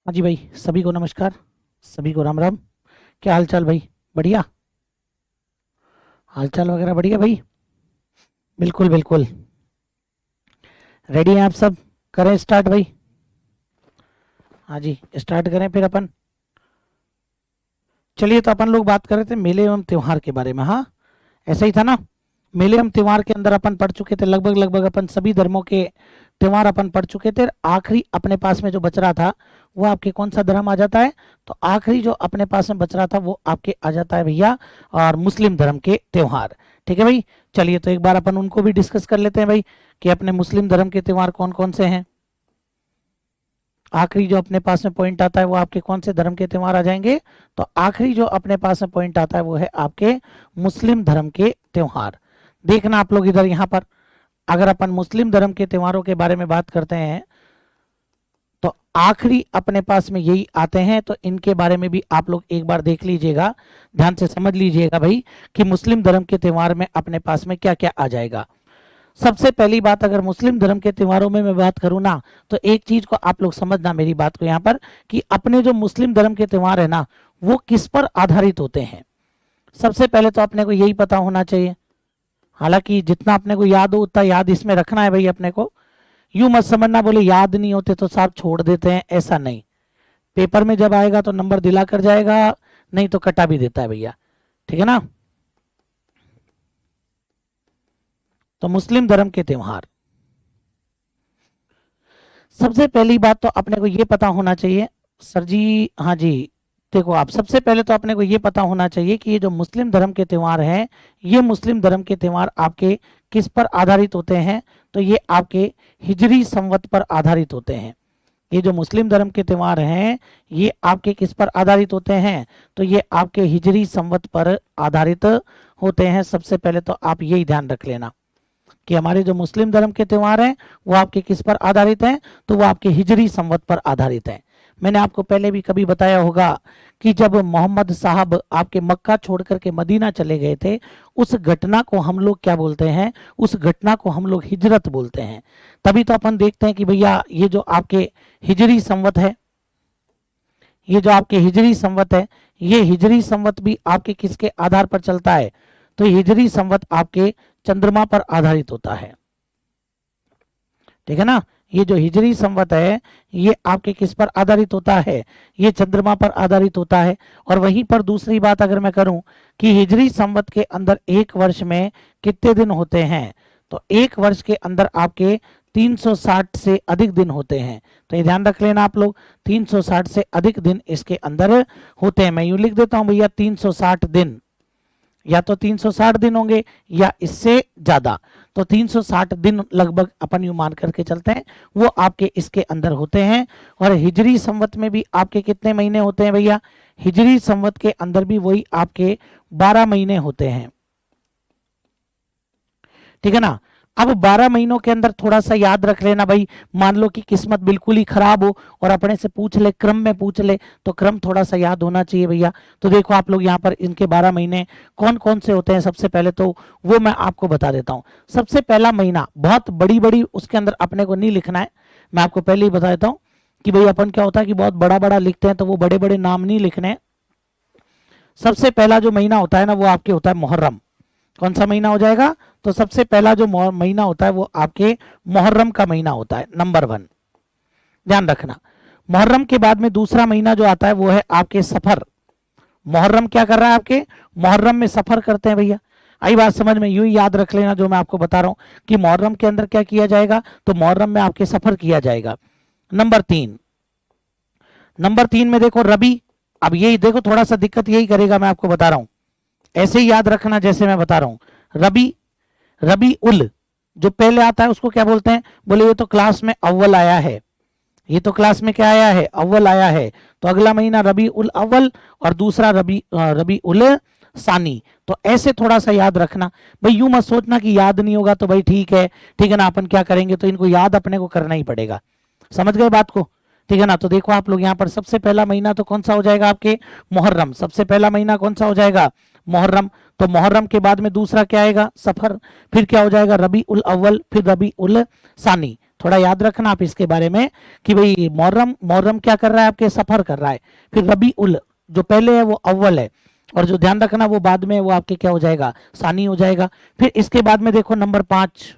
हाँ जी भाई, सभी को नमस्कार। सभी को राम राम। क्या हाल चाल भाई? बढ़िया। हाल चाल वगैरह बढ़िया भाई। बिल्कुल बिल्कुल। रेडी हैं आप सब? करें स्टार्ट भाई। हाँ जी, स्टार्ट करें फिर अपन। चलिए, तो अपन लोग बात कर रहे थे मेले एवं त्योहार के बारे में। हाँ, ऐसा ही था ना। मेले एवं त्योहार के अंदर अपन पढ़ चुके थे, लगभग लगभग अपन सभी धर्मों के त्योहार अपन पढ़ चुके थे। आखिरी अपने पास में जो बच रहा था वो आपके कौन सा धर्म आ जाता है? तो आखिरी जो अपने पास में बच रहा था वो आपके आ जाता है भैया, और मुस्लिम धर्म के त्योहार। ठीक है भाई। चलिए, तो एक बार अपन उनको भी डिस्कस कर लेते हैं भाई, कि अपने मुस्लिम धर्म के त्योहार कौन कौन से हैं। आखिरी जो अपने पास में पॉइंट आता है वो आपके कौन से धर्म के त्योहार आ जाएंगे? तो आखिरी जो अपने पास में पॉइंट आता है वो है आपके मुस्लिम धर्म के त्योहार। देखना आप लोग इधर, यहाँ पर अगर अपन मुस्लिम धर्म के त्योहारों के बारे में बात करते हैं तो आखिरी अपने पास में यही आते हैं। तो इनके बारे में भी आप लोग एक बार देख लीजिएगा, ध्यान से समझ लीजिएगा भाई, कि मुस्लिम धर्म के त्योहार में अपने पास में क्या क्या आ जाएगा। सबसे पहली बात, अगर मुस्लिम धर्म के त्योहारों में मैं बात करूं ना, तो एक चीज को आप लोग समझना मेरी बात को यहाँ पर, कि अपने जो मुस्लिम धर्म के त्योहार है ना, वो किस पर आधारित होते हैं। सबसे पहले तो अपने को यही पता होना चाहिए। हालांकि जितना अपने को याद हो उतना याद इसमें रखना है भाई अपने को। यूं मत समझना बोले याद नहीं होते तो साहब छोड़ देते हैं, ऐसा नहीं। पेपर में जब आएगा तो नंबर दिला कर जाएगा, नहीं तो कटा भी देता है भैया। ठीक है ना। तो मुस्लिम धर्म के त्योहार, सबसे पहली बात तो अपने को ये पता होना चाहिए। सर जी, हाँ जी। देखो, आप सबसे पहले तो अपने को ये पता होना चाहिए कि ये जो मुस्लिम धर्म के त्योहार हैं, ये मुस्लिम धर्म के त्योहार आपके किस पर आधारित होते हैं? तो ये आपके हिजरी संवत पर आधारित होते हैं। ये जो मुस्लिम धर्म के त्योहार हैं, ये आपके किस पर आधारित होते हैं? तो ये आपके हिजरी संवत पर आधारित होते हैं। सबसे पहले तो आप यही ध्यान रख लेना कि हमारे जो मुस्लिम धर्म के त्योहार हैं वो आपके किस पर आधारित हैं? तो वो आपके हिजरी संवत पर आधारित हैं। मैंने आपको पहले भी कभी बताया होगा कि जब मोहम्मद साहब आपके मक्का छोड़ करके मदीना चले गए थे, उस घटना को हम लोग क्या बोलते हैं? उस घटना को हम लोग हिजरत बोलते हैं। तभी तो अपन देखते हैं कि भैया ये जो आपके हिजरी संवत है, ये जो आपके हिजरी संवत है, ये हिजरी संवत भी आपके किसके आधार पर चलता है? तो हिजरी संवत आपके चंद्रमा पर आधारित होता है। ठीक है ना। ये जो हिजरी संवत है, ये आपके किस पर आधारित होता है? ये चंद्रमा पर आधारित होता है। और वहीं पर दूसरी बात अगर मैं करूं कि हिजरी संवत के अंदर एक वर्ष में कितने दिन होते हैं? तो एक वर्ष के अंदर आपके 360 से अधिक दिन होते हैं। तो ये ध्यान रख लेना आप लोग, 360 से अधिक दिन इसके अंदर होते हैं। मैं यूं लिख देता हूं भैया, 360 दिन। या तो 360 दिन होंगे या इससे ज्यादा। तो 360 दिन लगभग अपन यूं मान करके चलते हैं, वो आपके इसके अंदर होते हैं। और हिजरी संवत में भी आपके कितने महीने होते हैं भैया? हिजरी संवत के अंदर भी वही आपके 12 महीने होते हैं। ठीक है ना। अब 12 महीनों के अंदर थोड़ा सा याद रख लेना भाई। मान लो कि किस्मत बिल्कुल ही खराब हो और अपने से पूछ ले, क्रम में पूछ ले, तो क्रम थोड़ा सा याद होना चाहिए भैया। तो देखो आप लोग यहाँ पर इनके 12 महीने कौन कौन से होते हैं, सबसे पहले तो वो मैं आपको बता देता हूँ। सबसे पहला महीना, बहुत बड़ी बड़ी उसके अंदर अपने को नहीं लिखना है, मैं आपको पहले ही बता देता हूँ कि भाई अपन क्या होता है कि बहुत बड़ा बड़ा लिखते हैं, तो वो बड़े बड़े नाम नहीं लिखने हैं। सबसे पहला जो महीना होता है ना, वो आपके होता है मुहर्रम। कौन सा महीना हो जाएगा? तो सबसे पहला जो महीना होता है वो आपके मुहर्रम का महीना होता है, नंबर 1। ध्यान रखना। मुहर्रम के बाद में दूसरा महीना जो आता है वो है आपके सफर। मुहर्रम क्या कर रहा है आपके? मुहर्रम में सफर करते हैं भैया। आई बात समझ में? यूं ही याद रख लेना जो मैं आपको बता रहा हूं कि मुहर्रम के अंदर क्या किया जाएगा, तो मुहर्रम में आपके सफर किया जाएगा। नंबर 3, नंबर 3 में देखो रबी। अब यही देखो, थोड़ा सा दिक्कत यही करेगा, मैं आपको बता रहा हूं, ऐसे ही याद रखना जैसे मैं बता रहा हूं। रबी, रबी उल जो पहले आता है उसको क्या बोलते हैं? बोले ये तो क्लास में अव्वल आया है, ये तो क्लास में क्या आया है? अव्वल आया है। तो अगला महीना रबी उल अव्वल और दूसरा रबी उल सानी। तो ऐसे थोड़ा सा याद रखना भाई। यूं मत सोचना कि याद नहीं होगा तो भाई ठीक है, ठीक है ना, अपन क्या करेंगे, तो इनको याद अपने को करना ही पड़ेगा। समझ गए बात को? ठीक है ना। तो देखो आप लोग यहाँ पर सबसे पहला महीना तो कौन सा हो जाएगा आपके? मुहर्रम। सबसे पहला महीना कौन सा हो जाएगा? मुहर्रम। तो मुहर्रम के बाद में दूसरा क्या आएगा? सफर। फिर क्या हो जाएगा? रबी उल अव्वल, फिर रबी उल सानी। थोड़ा याद रखना आप इसके बारे में कि भाई मुहर्रम मुहर्रम क्या कर रहा है, आपके सफर कर रहा है। फिर रबी उल जो पहले है वो अव्वल है, और जो ध्यान रखना वो बाद में वो आपके क्या हो जाएगा, सानी हो जाएगा। फिर इसके बाद में देखो नंबर 5,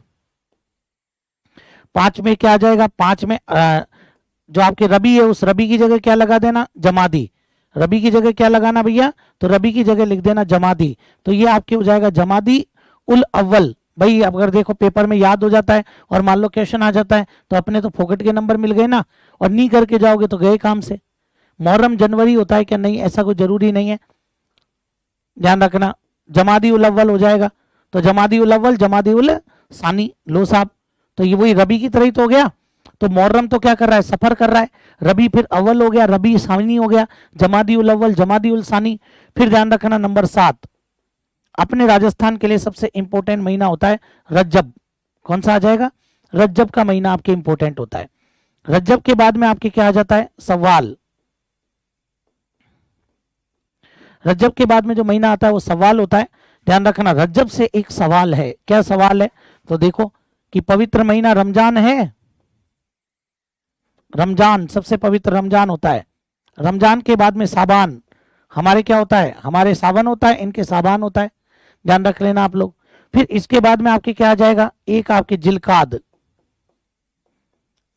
5 में क्या आ जाएगा, 5 में जो आपके रबी है उस रबी की जगह क्या लगा देना, जमादी। रबी की जगह क्या लगाना भैया, तो रबी की जगह लिख देना जमादी। तो ये आपके हो जाएगा जमादी उल अव्वल। भाई अगर देखो पेपर में याद हो जाता है और मान लो क्वेश्चन आ जाता है तो अपने तो फोकट के नंबर मिल गए ना, और नहीं करके जाओगे तो गए काम से। मुहर्रम जनवरी होता है क्या, नहीं, ऐसा कोई जरूरी नहीं है, ध्यान रखना। जमादी उल अव्वल हो जाएगा, तो जमादी उल अव्वल जमादी उल सानी, लो साहब। तो ये वही रबी की तरह ही तो हो गया। तो मुहर्रम तो क्या कर रहा है, सफर कर रहा है। रबी फिर अव्वल हो गया, रबी सानी हो गया, जमादी उल अव्वल जमादी उल सानी। फिर ध्यान रखना नंबर 7, अपने राजस्थान के लिए सबसे इंपॉर्टेंट महीना होता है रज्जब। कौन सा आ जाएगा, रज्जब का महीना आपके इंपॉर्टेंट होता है। रज्जब के बाद में आपके क्या आ जाता है, सवाल। रज्जब के बाद में जो महीना आता है वो सवाल होता है। ध्यान रखना रज्जब से एक सवाल है, क्या सवाल है, तो देखो कि पवित्र महीना रमजान है। रमजान सबसे पवित्र रमजान होता है। रमजान के बाद में साबान, हमारे क्या होता है, हमारे सावन होता है, इनके साबान होता है, ध्यान रख लेना आप लोग। फिर इसके बाद में आपके क्या आ जाएगा, एक आपके जिलकाद।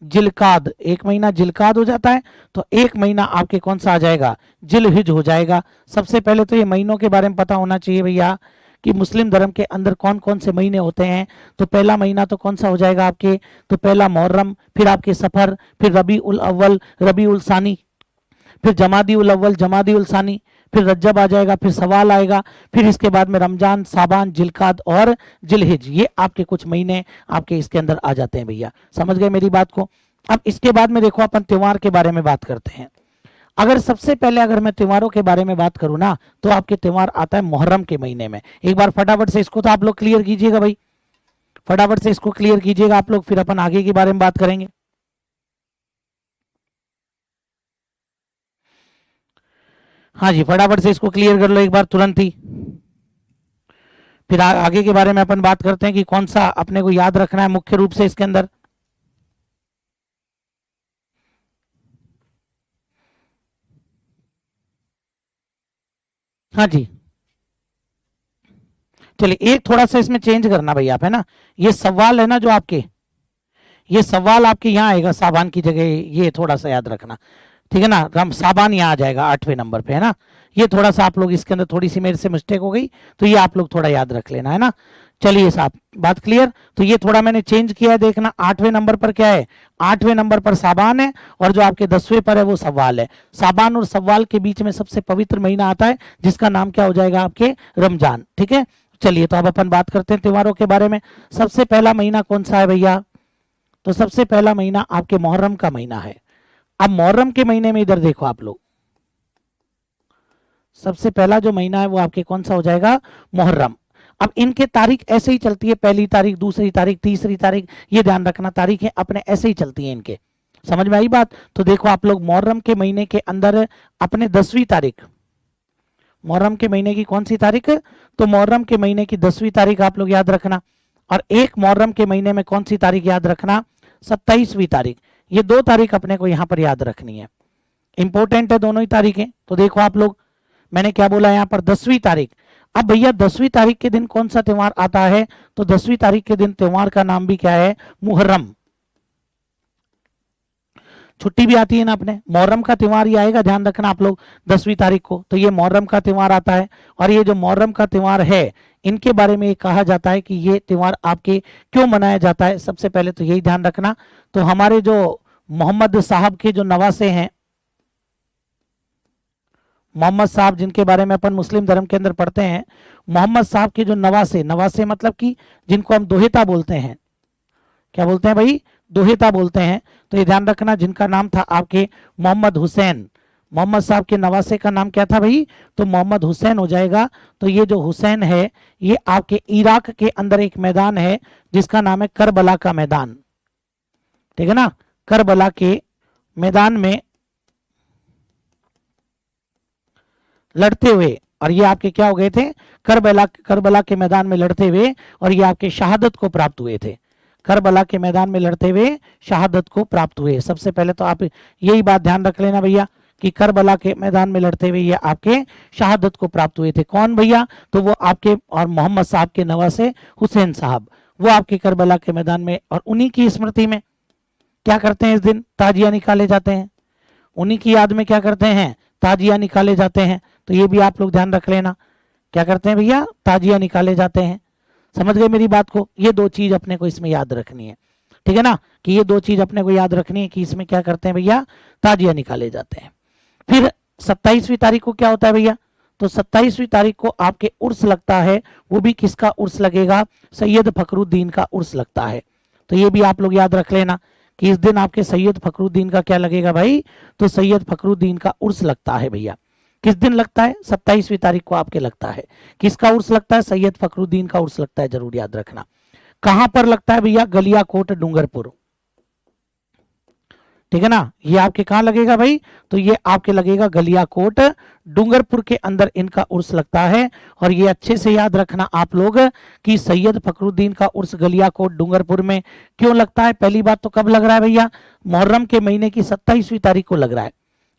जिलकाद एक महीना जिलकाद हो जाता है, तो एक महीना आपके कौन सा आ जाएगा, जिलहिज हो जाएगा। सबसे पहले तो ये महीनों के बारे में पता होना चाहिए भैया कि मुस्लिम धर्म के अंदर कौन कौन से महीने होते हैं। तो पहला महीना तो कौन सा हो जाएगा आपके, तो पहला मुहर्रम, फिर आपके सफर, फिर रबी उल अव्वल रबी उल सानी, फिर जमादी उल अव्वल जमादी उल सानी, फिर रज्जब आ जाएगा, फिर सवाल आएगा, फिर इसके बाद में रमजान, साबान, जिलकाद और जिलहिज। ये आपके कुछ महीने आपके इसके अंदर आ जाते हैं भैया, समझ गए मेरी बात को। अब इसके बाद में देखो अपन त्योहार के बारे में बात करते हैं। अगर सबसे पहले अगर मैं त्योहारों के बारे में बात करूं ना, तो आपके त्योहार आता है मुहर्रम के महीने में। एक बार फटाफट से इसको तो आप लोग क्लियर कीजिएगा भाई, फटाफट से इसको क्लियर कीजिएगा आप लोग, फिर अपन आगे के बारे में बात करेंगे। हाँ जी, फटाफट से इसको क्लियर कर लो एक बार तुरंत ही, फिर आगे के बारे में अपन बात करते हैं कि कौन सा अपने को याद रखना है मुख्य रूप से इसके अंदर। हाँ जी, चलिए एक थोड़ा सा इसमें चेंज करना भाई आप, है ना, ये सवाल है ना जो आपके, ये सवाल आपके यहाँ आएगा साबान की जगह, ये थोड़ा सा याद रखना, ठीक है ना। राम साबान यहाँ आ जाएगा 8वें नंबर पे, है ना। ये थोड़ा सा आप लोग इसके अंदर थोड़ी सी मेरे से मिस्टेक हो गई, तो ये आप लोग थोड़ा याद रख लेना, है ना। चलिए साहब, बात क्लियर। तो ये थोड़ा मैंने चेंज किया है, देखना 8वें नंबर पर क्या है, 8वें नंबर पर साबान है, और जो आपके 10वें पर है वो सवाल है। साबान और सवाल के बीच में सबसे पवित्र महीना आता है जिसका नाम क्या हो जाएगा आपके, रमजान, ठीक है। चलिए तो अब अपन बात करते हैं त्योहारों के बारे में। सबसे पहला महीना कौन सा है भैया, तो सबसे पहला महीना आपके मुहर्रम का महीना है। अब मुहर्रम के महीने में इधर देखो आप लोग, सबसे पहला जो महीना है वो आपके कौन सा हो जाएगा, मुहर्रम। अब इनके तारीख ऐसे ही चलती है, पहली तारीख, दूसरी तारीख, तीसरी तारीख, ये ध्यान रखना तारीखें अपने ऐसे ही चलती हैं इनके, समझ में आई बात। तो देखो आप लोग मुहर्रम के महीने के अंदर अपने 10वीं तारीख, मुहर्रम के महीने की कौन सी तारीख, तो मुहर्रम के महीने की 10वीं तारीख आप लोग याद रखना। और एक मुहर्रम के महीने में कौन सी तारीख याद रखना, 27वीं तारीख। ये दो तारीख अपने को यहाँ पर याद रखनी है, इंपॉर्टेंट है दोनों ही तारीखें। तो देखो आप लोग, मैंने क्या बोला यहाँ पर, 10वीं तारीख। अब भैया 10वीं तारीख के दिन कौन सा त्योहार आता है, तो 10वीं तारीख के दिन त्योहार का नाम भी क्या है, मुहर्रम। छुट्टी भी आती है ना अपने, मुहर्रम का त्योहार ये आएगा, ध्यान रखना आप लोग 10वीं तारीख को, तो ये मुहर्रम का त्योहार आता है। और ये जो मुहर्रम का त्योहार है, इनके बारे में ये कहा जाता है कि ये त्योहार आपके क्यों मनाया जाता है, सबसे पहले तो यही ध्यान रखना। तो हमारे जो मोहम्मद साहब के जो नवासे हैं, मोहम्मद साहब जिनके बारे में अपन मुस्लिम धर्म के अंदर पढ़ते हैं, मोहम्मद साहब के जो नवासे, नवासे मतलब कि जिनको हम दोहिता बोलते हैं, क्या बोलते हैं भाई, दोहिता बोलते हैं। तो ये ध्यान रखना, जिनका नाम था आपके मोहम्मद हुसैन, मोहम्मद साहब के नवासे का नाम क्या था भाई, तो मोहम्मद हुसैन हो जाएगा। तो ये जो हुसैन है, ये आपके इराक के अंदर एक मैदान है जिसका नाम है करबला का मैदान, ठीक है ना। करबला के मैदान में लड़ते हुए, और ये आपके क्या हो गए थे, करबला, करबला के मैदान में लड़ते हुए, और ये आपके शहादत को प्राप्त हुए थे। करबला के मैदान में लड़ते हुए शहादत को प्राप्त हुए। सबसे पहले तो आप यही बात ध्यान रख लेना भैया कि करबला के मैदान में लड़ते हुए ये आपके शहादत को प्राप्त हुए थे। कौन भैया? तो वो आपके और मोहम्मद साहब के नवासे हुसैन साहब, वो आपके करबला के मैदान में, और उन्हीं की स्मृति में क्या करते हैं, इस दिन ताजिया निकाले जाते हैं। उन्हीं की याद में क्या करते हैं, ताजिया निकाले जाते हैं। तो ये भी आप लोग ध्यान रख लेना, क्या करते हैं भैया, ताजिया निकाले जाते हैं। समझ गए मेरी बात को? ये दो चीज अपने को इसमें याद रखनी है, ठीक है ना, कि ये दो चीज अपने को याद रखनी है कि इसमें क्या करते हैं भैया, ताजिया निकाले जाते हैं। फिर 27वीं तारीख को क्या होता है भैया? तो 27वीं तारीख को आपके उर्स लगता है। वो भी किसका उर्स लगेगा? सैयद फखरुद्दीन का उर्स लगता है। तो ये भी आप लोग याद रख लेना कि इस दिन आपके सैयद फखरुद्दीन का क्या लगेगा भाई? तो सैयद फखरुद्दीन का उर्स लगता है भैया। किस दिन लगता है? 27वीं तारीख को आपके लगता है। किसका उर्स लगता है? सैयद फखरुद्दीन का उर्स लगता है, जरूर याद रखना। कहां पर लगता है भैया? गलियाकोट डूंगरपुर, ठीक है ना। ये आपके कहां लगेगा भाई? तो ये आपके लगेगा गलियाकोट डूंगरपुर के अंदर इनका उर्स लगता है। और ये अच्छे से याद रखना आप लोग कि सैयद फखरुद्दीन का उर्स गलियाकोट डूंगरपुर में क्यों लगता है। पहली बात तो कब लग रहा है भैया? मुहर्रम के महीने की 27वीं तारीख को लग रहा है।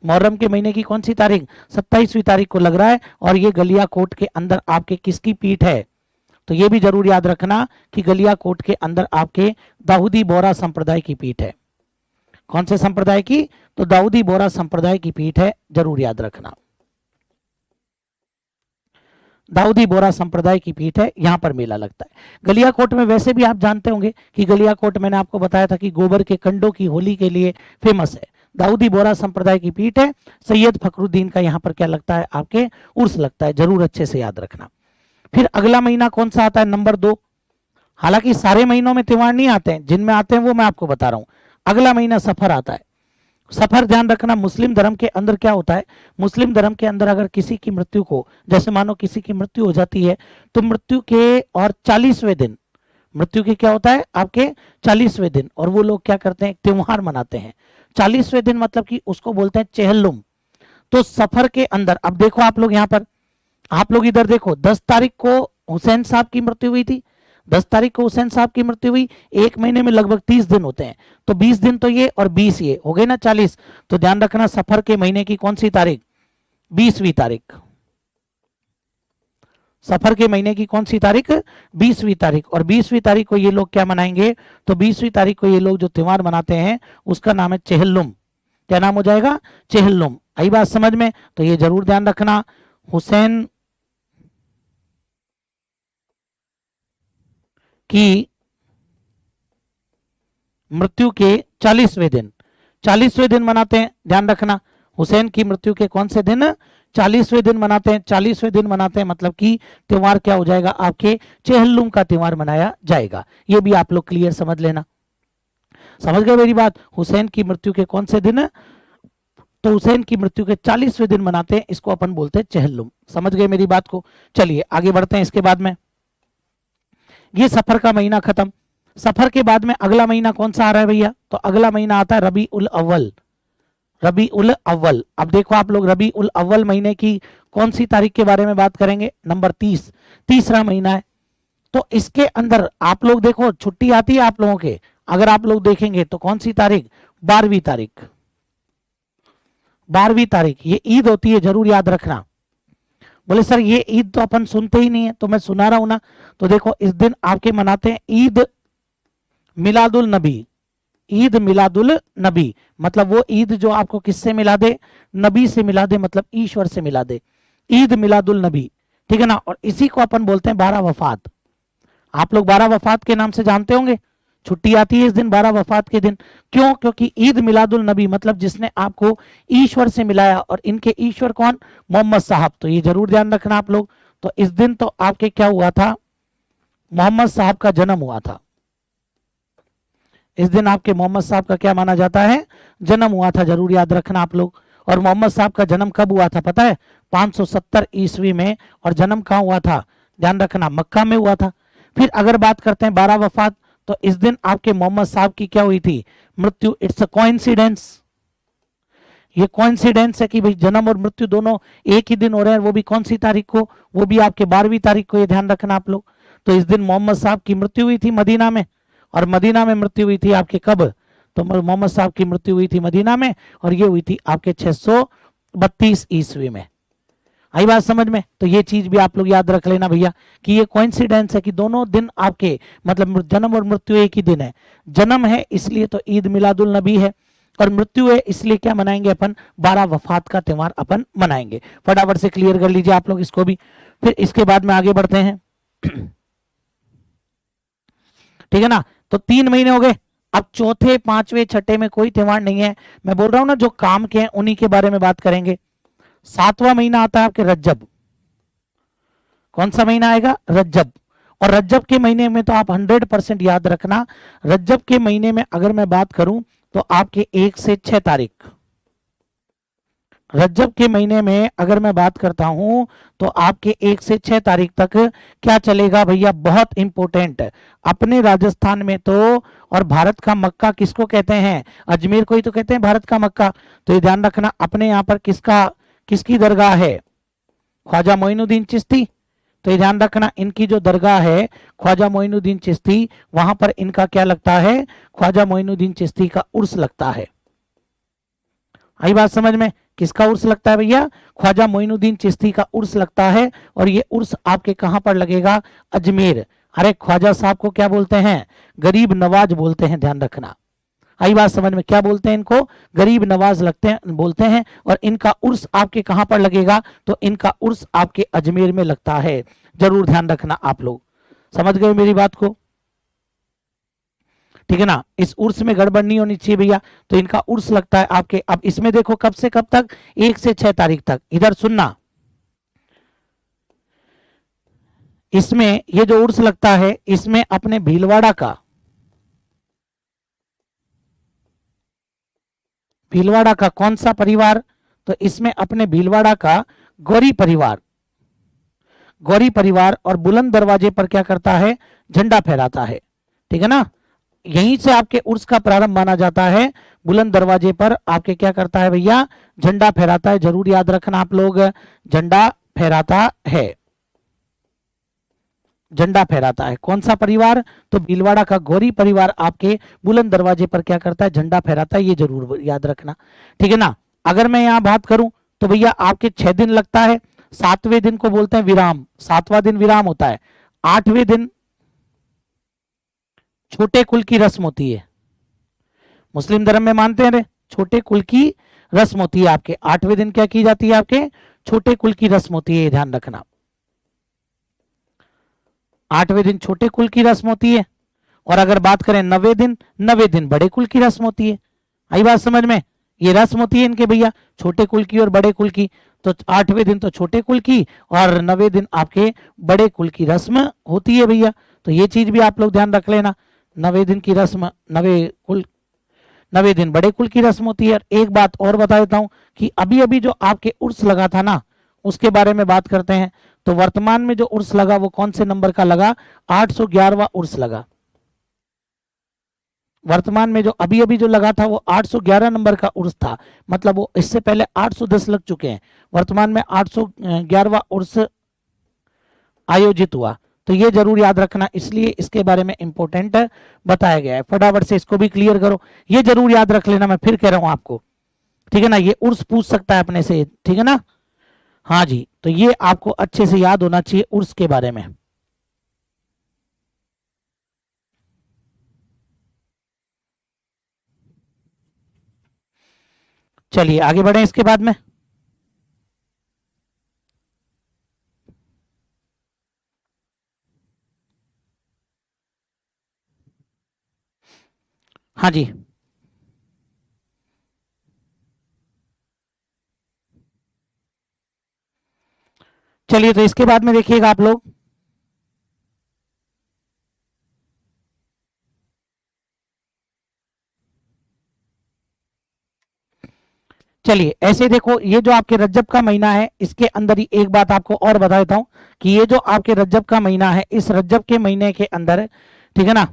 मुहर्रम के महीने की कौन सी तारीख? 27वीं तारीख को लग रहा है। और ये गलियाकोट के अंदर आपके किसकी पीठ है? तो ये भी जरूर याद रखना कि गलियाकोट के अंदर आपके दाऊदी बोहरा संप्रदाय की पीठ है। कौन से संप्रदाय की? तो दाऊदी बोहरा संप्रदाय की पीठ है, जरूर याद रखना। दाऊदी बोहरा संप्रदाय की पीठ है, यहां पर मेला लगता है। गलियाकोट में वैसे भी आप जानते होंगे कि गलियाकोट मैंने आपको बताया था कि गोबर के कंडों की होली के लिए फेमस है। दाऊदी बोहरा संप्रदाय की पीठ है। सैयद फखरुद्दीन का यहां पर क्या लगता है? आपके उर्स लगता है, जरूर अच्छे से याद रखना। फिर अगला महीना कौन सा आता है? नंबर 2। हालांकि सारे महीनों में त्योहार नहीं आते हैं, जिनमें आते हैं वो मैं आपको बता रहा हूं। अगला महीना सफर आता है। सफर ध्यान रखना, मुस्लिम धर्म के अंदर क्या होता है? मुस्लिम धर्म के अंदर अगर किसी की मृत्यु को, जैसे मानो किसी की मृत्यु हो जाती है, तो मृत्यु के और 40वें दिन, मृत्यु के क्या होता है आपके 40वें दिन, और वो लोग क्या करते हैं? त्योहार मनाते हैं। 40वें दिन मतलब कि उसको बोलते हैं चेहल्लुम। तो सफर के अंदर अब देखो आप लोग यहां पर, आप लोग इधर देखो, 10 तारीख को हुसैन साहब की मृत्यु हुई थी। 10 तारीख को हुसैन साहब की मृत्यु हुई। एक महीने में लगभग 30 दिन होते हैं, तो 20 दिन तो ये और 20 ये हो गए ना 40। तो ध्यान रखना सफर के महीने की कौन सी तारीख? 20वीं तारीख। सफर के महीने की कौन सी तारीख? 20वीं तारीख। और 20वीं तारीख को ये लोग क्या मनाएंगे? तो 20वीं तारीख को ये लोग जो त्योहार मनाते हैं उसका नाम है चेहल्लुम। क्या नाम हो जाएगा? चेहल्लुम। आई बात समझ में? तो ये जरूर ध्यान रखना, हुसैन की मृत्यु के 40वें दिन, 40वें दिन मनाते हैं। ध्यान रखना, हुसैन की मृत्यु के कौन से दिन? 40वें दिन मनाते हैं। 40वें दिन मनाते हैं मतलब कि त्योहार क्या हो जाएगा? आपके चेहल्लुम का त्योहार मनाया जाएगा। ये भी आप लोग क्लियर समझ लेना। समझ गए मेरी बात? हुसैन की मृत्यु के कौन से दिन? तो हुसैन की मृत्यु के 40वें दिन मनाते हैं, इसको अपन बोलते हैं चेहल्लुम। समझ गए मेरी बात को? चलिए आगे बढ़ते हैं। इसके बाद में ये सफर का महीना खत्म। सफर के बाद में अगला महीना कौन सा आ रहा है भैया? तो अगला महीना आता है रबी उल अव्वल। रबी उल अव्वल। अब देखो आप लोग, रबी उल अव्वल महीने की कौन सी तारीख के बारे में बात करेंगे? नंबर 30, तीसरा महीना है। तो इसके अंदर आप लोग देखो, छुट्टी आती है आप लोगों के, अगर आप लोग देखेंगे तो कौन सी तारीख? 12वीं तारीख। 12वीं तारीख ये ईद होती है, जरूर याद रखना। बोले सर ये ईद तो अपन सुनते ही नहीं है, तो मैं सुना रहा हूं ना। तो देखो इस दिन आपके मनाते हैं ईद मिलादुल नबी। ईद मिलादुल नबी मतलब वो ईद जो आपको किससे मिला दे? नबी से मिला दे, मतलब ईश्वर से मिला दे। ईद मिलादुल नबी, ठीक है ना। और इसी को अपन बोलते हैं 12 वफात। आप लोग 12 वफात के नाम से जानते होंगे। छुट्टी आती है इस दिन 12 वफात के दिन। क्यों? क्योंकि ईद मिलादुल नबी मतलब जिसने आपको ईश्वर से मिलाया, और इनके ईश्वर कौन? मोहम्मद साहब। तो ये जरूर ध्यान रखना आप लोग। तो इस दिन तो आपके क्या हुआ था? मोहम्मद साहब का जन्म हुआ था। इस दिन आपके मोहम्मद साहब का क्या माना जाता है? जन्म हुआ था, जरूर याद रखना आप लोग। और मोहम्मद साहब का जन्म कब हुआ था पता है? 570 ईस्वी में। और जन्म कहाँ हुआ था? ध्यान रखना, मक्का में हुआ था। फिर अगर बात करते हैं 12 वफात, तो इस दिन आपके मोहम्मद साहब की क्या हुई थी? मृत्यु। It's a coincidence. ये कोइंसिडेंस है कि भाई जन्म और मृत्यु दोनों एक ही दिन हो रहे हैं। वो भी कौन सी तारीख को? वो भी आपके 12वीं तारीख को। ये ध्यान रखना आप लोग। तो इस दिन मोहम्मद साहब की मृत्यु हुई थी मदीना में। और मदीना में मृत्यु हुई थी आपके कब? तो मोहम्मद साहब की मृत्यु हुई थी मदीना में, और ये हुई थी आपके 632 ईस्वी में। आई बात समझ में? तो ये चीज भी आप लोग याद रख लेना भैया कि ये कोइंसिडेंस है कि दोनों दिन आपके मतलब जन्म और मृत्यु एक ही दिन है। जन्म है इसलिए तो ईद मिलादुल नबी है, और मृत्यु है इसलिए क्या मनाएंगे अपन? 12 वफात का त्यौहार अपन मनाएंगे। फटाफट से क्लियर कर लीजिए आप लोग इसको भी, फिर इसके बाद में आगे बढ़ते हैं। ठीक है ना? तो 3 महीने हो गए। अब चौथे, पांचवे, छठे में कोई त्यौहार नहीं है। मैं बोल रहा हूं ना जो काम के हैं उन्हीं के बारे में बात करेंगे। 7वां महीना आता है आपके रज्जब। कौन सा महीना आएगा? रज्जब। और रज्जब के महीने में तो आप 100% याद रखना, रज्जब के महीने में अगर मैं बात करूं तो आपके 1 से 6 तारीख, रज्जब के महीने में अगर मैं बात करता हूं तो आपके 1 से 6 तारीख तक क्या चलेगा भैया? बहुत इंपॉर्टेंट। अपने राजस्थान में तो, और भारत का मक्का किसको कहते हैं? अजमेर को ही तो कहते हैं भारत का मक्का। तो ये ध्यान रखना, अपने यहाँ पर किसकी दरगाह है? ख्वाजा मोइनुद्दीन चिश्ती। तो ये ध्यान रखना, इनकी जो दरगाह है ख्वाजा मोइनुद्दीन चिश्ती, वहां पर इनका क्या लगता है? ख्वाजा मोइनुद्दीन चिश्ती का उर्स लगता है। आई बात समझ में? किसका उर्स लगता है भैया? ख्वाजा मोइनुद्दीन चिश्ती का उर्स लगता है। और ये उर्स आपके कहां पर लगेगा? अजमेर। अरे ख्वाजा साहब को क्या बोलते हैं? गरीब नवाज बोलते हैं, ध्यान रखना। आई बात समझ में? क्या बोलते हैं इनको? गरीब नवाज लगते हैं, बोलते हैं। और इनका उर्स आपके कहां पर लगेगा? तो इनका उर्स आपके अजमेर में लगता है। जरूर ध्यान रखना आप लोग। समझ गए मेरी बात को? ठीक है ना? इस उर्स में गड़बड़ नहीं होनी चाहिए भैया। तो इनका उर्स लगता है आपके, अब इसमें देखो कब से कब तक? 1 से 6 तारीख तक। इधर सुनना, इसमें ये जो उर्स लगता है इसमें अपने भीलवाड़ा का कौन सा परिवार? तो इसमें अपने भीलवाड़ा का गौरी परिवार और बुलंद दरवाजे पर क्या करता है? झंडा फहराता है। ठीक है ना? यहीं से आपके उर्स का प्रारंभ माना जाता है। बुलंद दरवाजे पर आपके क्या करता है भैया? झंडा फहराता है। जरूर याद रखना आप लोग, झंडा फहराता है। झंडा फहराता है कौन सा परिवार? तो भीलवाड़ा का गौरी परिवार आपके बुलंद दरवाजे पर क्या करता है? झंडा फहराता है। ये जरूर याद रखना। ठीक है ना? अगर मैं यहां बात करूं तो भैया आपके 6 दिन लगता है। 7वें दिन को बोलते हैं विराम, 7वां दिन विराम होता है। 8वें दिन छोटे कुल की रस्म होती है। मुस्लिम धर्म में मानते हैं रे, छोटे कुल की रस्म होती है आपके। 8वें दिन क्या की जाती है? आपके छोटे कुल की रस्म होती है, ध्यान रखना। 8वें दिन छोटे कुल की रस्म होती है। और अगर बात करें 9वें दिन बड़े कुल की रस्म होती है। आई बात समझ में? ये रस्म होती है इनके भैया, छोटे कुल की और बड़े कुल की। तो 8वें दिन तो छोटे कुल की और 9वें दिन आपके बड़े कुल की रस्म होती है भैया। तो ये चीज भी आप लोग ध्यान रख लेना। 9वें दिन की रस्म, 9वें दिन बड़े कुल की रस्म होती है। और एक बात और बता देता हूं कि अभी अभी जो आपके उर्स लगा था ना, उसके बारे में बात करते हैं। तो वर्तमान में जो उर्स लगा वो कौन से नंबर का लगा? 811वां उर्स लगा। वर्तमान में जो अभी अभी जो लगा था वो 811 नंबर का उर्स था। मतलब वो इससे पहले 810 लग चुके हैं, वर्तमान में 811वां उर्स आयोजित हुआ। तो ये जरूर याद रखना, इसलिए इसके बारे में इंपॉर्टेंट बताया गया है। फटाफट से इसको भी क्लियर करो, ये जरूर याद रख लेना, मैं फिर कह रहा हूं आपको। ठीक है ना? ये उर्स पूछ सकता है अपने से, ठीक है ना? हाँ जी, तो ये आपको अच्छे से याद होना चाहिए उर्स के बारे में। चलिए आगे बढ़े इसके बाद में। हाँ जी, चलिए तो इसके बाद में देखिएगा आप लोग। चलिए ऐसे देखो, ये जो आपके रज्जब का महीना है इसके अंदर ही एक बात आपको और बता देता हूं कि ये जो आपके रज्जब का महीना है, इस रज्जब के महीने के अंदर, ठीक है ना